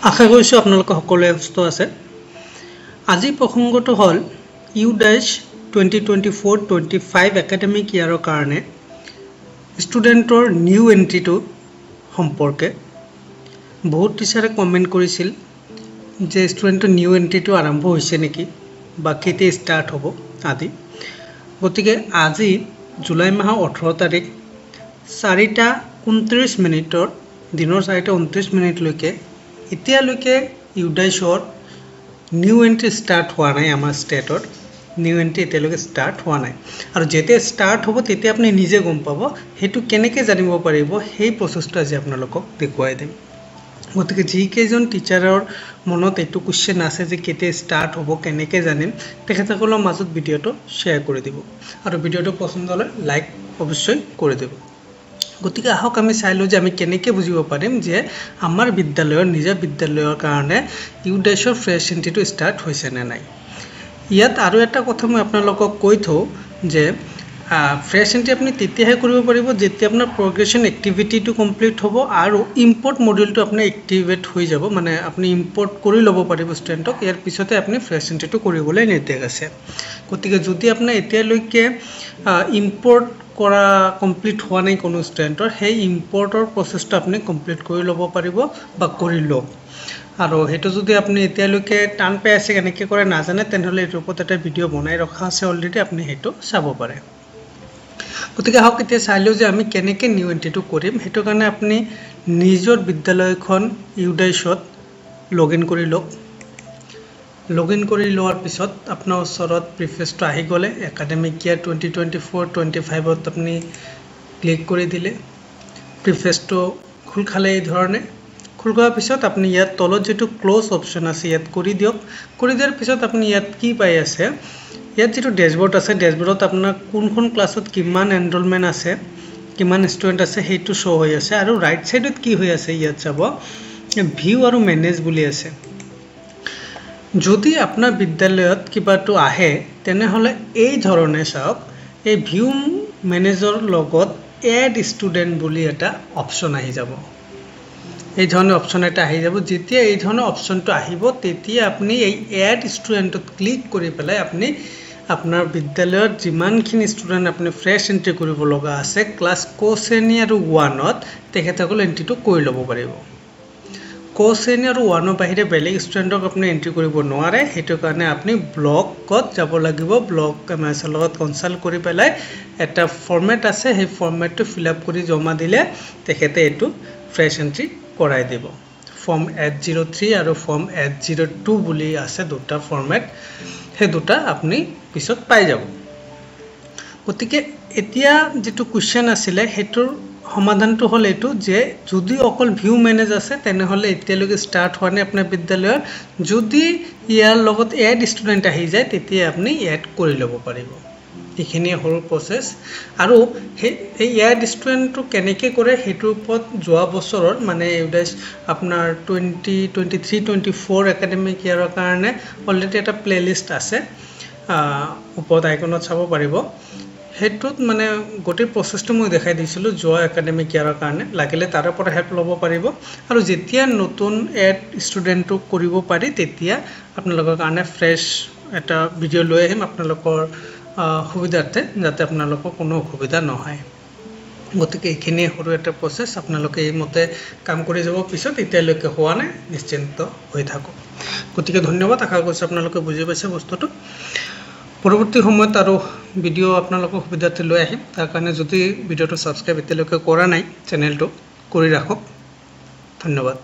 আশা কৰিছোঁ আপোনালোক সকলোৱে সুস্থ আছে। আজি প্ৰসংগটো হ'ল U-2024-25 একাডেমিক ইয়াৰৰ কাৰণে ষ্টুডেণ্টৰ নিউ এণ্ট্ৰিটো সম্পৰ্কে বহুত টিচাৰে কমেণ্ট কৰিছিল যে ষ্টুডেণ্টৰ নিউ এণ্ট্ৰিটো আৰম্ভ হৈছে নেকি বা কেতিয়া ষ্টাৰ্ট হ'ব আদি। গতিকে আজি জুলাই মাহৰ 18 তাৰিখ 4:29 দিনৰ 4:29 লৈকে এতিয়ালৈকে ইউডাইছৰ নিউ এণ্ট্ৰি ষ্টাৰ্ট হোৱা নাই। আমাৰ ষ্টেটৰ নিউ এণ্ট্ৰি এতিয়ালৈকে ষ্টাৰ্ট হোৱা নাই আৰু যেতিয়া ষ্টাৰ্ট হ'ব তেতিয়া আপুনি নিজে গম পাব। সেইটো কেনেকৈ জানিব পাৰিব সেই প্ৰচেছটো আজি আপোনালোকক দেখুৱাই দিম। গতিকে যিকেইজন টিচাৰৰ মনত এইটো কুৱেশ্যন আছে যে কেতিয়া ষ্টাৰ্ট হ'ব কেনেকৈ জানিম, তেখেতসকলৰ মাজত ভিডিঅ'টো শ্বেয়াৰ কৰি দিব আৰু ভিডিঅ'টো পচন্দ হ'লে লাইক অৱশ্যই কৰি দিব। গতিকে আহক আমি চাই লওঁ যে আমি কেনেকৈ বুজিব পাৰিম যে আমাৰ বিদ্যালয়ৰ নিজৰ বিদ্যালয়ৰ কাৰণে ইউডাইছৰ ফ্ৰেছ এণ্ট্ৰিটো ষ্টাৰ্ট হৈছে নে নাই। ইয়াত আৰু এটা কথা মই আপোনালোকক কৈ থওঁ যে ফ্ৰেছ এণ্ট্ৰি আপুনি তেতিয়াহে কৰিব পাৰিব যেতিয়া আপোনাৰ প্ৰগ্ৰেশ্যন এক্টিভিটিটো কমপ্লিট হ'ব আৰু ইম্পৰ্ট মডিউলটো আপোনাৰ এক্টিভেট হৈ যাব, মানে আপুনি ইম্পৰ্ট কৰি ল'ব পাৰিব ষ্টুডেণ্টক। ইয়াৰ পিছতে আপুনি ফ্ৰেছ এণ্ট্ৰিটো কৰিবলৈ নিৰ্দেশ আছে। গতিকে যদি আপোনাৰ এতিয়ালৈকে ইম্পৰ্ট কৰা কমপ্লিট হোৱা নাই কোনো ষ্টুডেণ্টৰ, সেই ইম্পৰ্টৰ প্ৰচেছটো আপুনি কমপ্লিট কৰি ল'ব পাৰিব বা কৰি লওক। আৰু সেইটো যদি আপুনি এতিয়ালৈকে টান পাই আছে কেনেকৈ কৰে নাজানে, তেনেহ'লে এইটোৰ ওপৰত এটা ভিডিঅ' বনাই ৰখা আছে অলৰেডি, আপুনি সেইটো চাব পাৰে। গতিকে আহক এতিয়া চাই লওঁ যে আমি কেনেকৈ নিউ এণ্ট্ৰিটো কৰিম। সেইটো কাৰণে আপুনি নিজৰ বিদ্যালয়খন ইউডাইছত লগ ইন কৰি লওক। লগ ইন কৰি লোৱাৰ পিছত আপোনাৰ ওচৰত প্ৰিফেচটো আহি গ'লে একাডেমিক ইয়াৰ 2024-25ত আপুনি ক্লিক কৰি দিলে প্ৰিফেচটো খোল খালে এই ধৰণে। খোল খোৱাৰ পিছত আপুনি ইয়াত তলত যিটো ক্ল'জ অপশ্যন আছে ইয়াত কৰি দিয়ক। কৰি দিয়াৰ পিছত আপুনি ইয়াত কি পাই আছে, ইয়াত যিটো ডেছবৰ্ড আছে ডেছবৰ্ডত আপোনাৰ কোনখন ক্লাছত কিমান এনৰলমেণ্ট আছে, কিমান ষ্টুডেণ্ট আছে সেইটো শ্ব' হৈ আছে। আৰু ৰাইট ছাইডত কি হৈ আছে ইয়াত চাব, ভিউ আৰু মেনেজ বুলি আছে। যদি আপোনাৰ বিদ্যালয়ত কিবাটো আহে তেনেহ'লে এই ধৰণে চাওক, এই ভিউ মেনেজৰ লগত এড ষ্টুডেণ্ট বুলি এটা অপশ্যন আহি যাব। এই ধৰণে অপশ্যন এটা আহি যাব। যেতিয়া এই ধৰণৰ অপশ্যনটো আহিব তেতিয়া আপুনি এই এড ষ্টুডেণ্টত ক্লিক কৰি পেলাই আপুনি আপোনাৰ বিদ্যালয়ত যিমানখিনি ষ্টুডেণ্ট আপুনি ফ্ৰেছ এণ্ট্ৰি কৰিব লগা আছে ক্লাছ ক' শ্ৰেণী আৰু 1ত তেখেতসকলে এণ্ট্ৰিটো কৰি ল'ব পাৰিব। ক' শ্ৰেণী আৰু 1ৰ বাহিৰে বেলেগ ষ্টুডেণ্টক আপুনি এণ্ট্ৰি কৰিব নোৱাৰে। সেইটো কাৰণে আপুনি ব্লকত যাব লাগিব। ব্লক এমএছৰ লগত কনচাল্ট কৰি পেলাই এটা ফৰ্মেট আছে, সেই ফৰ্মেটটো ফিল আপ কৰি জমা দিলে তেখেতে এইটো ফ্ৰেছ এণ্ট্ৰি কৰাই দিব। ফৰ্ম 803 আৰু ফৰ্ম 802 বুলি আছে দুটা ফৰ্মেট, সেই দুটা আপুনি পিছত পাই যাব। গতিকে এতিয়া যিটো কুৱেশ্যন আছিলে সেইটোৰ সমাধানটো হ'ল এইটো যে যদি অকল ভিউ মেনেজ আছে তেনেহ'লে এতিয়ালৈকে ষ্টাৰ্ট হোৱা নাই আপোনাৰ বিদ্যালয়ৰ। যদি ইয়াৰ লগত এড ষ্টুডেণ্ট আহি যায় তেতিয়া আপুনি এড কৰি ল'ব পাৰিব। এইখিনিয়ে সৰু প্ৰচেছ। আৰু সেই এড ষ্টুডেণ্টটো কেনেকৈ কৰে সেইটোৰ ওপৰত যোৱা বছৰৰ মানে ইউডাইছ আপোনাৰ 2023-24 একাডেমিক ইয়াৰৰ কাৰণে অলৰেডি এটা প্লে'লিষ্ট আছে, ওপৰত আইকনত চাব পাৰিব। সেইটোত মানে গোটেই প্ৰচেছটো মই দেখাই দিছিলোঁ যোৱা একাডেমিক ইয়াৰৰ কাৰণে, লাগিলে তাৰে পৰা হেল্প ল'ব পাৰিব। আৰু যেতিয়া নতুন এড ষ্টুডেণ্টটো কৰিব পাৰি তেতিয়া আপোনালোকৰ কাৰণে ফ্ৰেছ এটা ভিডিঅ' লৈ আহিম আপোনালোকৰ সুবিধাৰ্থে, যাতে আপোনালোকৰ কোনো অসুবিধা নহয়। গতিকে এইখিনিয়ে সৰু এটা প্ৰচেছ, আপোনালোকে এইমতে কাম কৰি যাব। পিছত এতিয়ালৈকে হোৱা নাই নিশ্চিন্ত হৈ থাকক। গতিকে ধন্যবাদ। আশা কৰিছোঁ আপোনালোকে বুজি পাইছে বস্তুটো। পৰৱৰ্তী সময়ত আৰু ভিডিঅ' আপোনালোকৰ সুবিধাৰ্থে লৈ আহিম। তাৰ কাৰণে যদি ভিডিঅ'টো ছাবস্ক্ৰাইব এতিয়ালৈকে কৰা নাই চেনেলটো কৰি ৰাখক। ধন্যবাদ।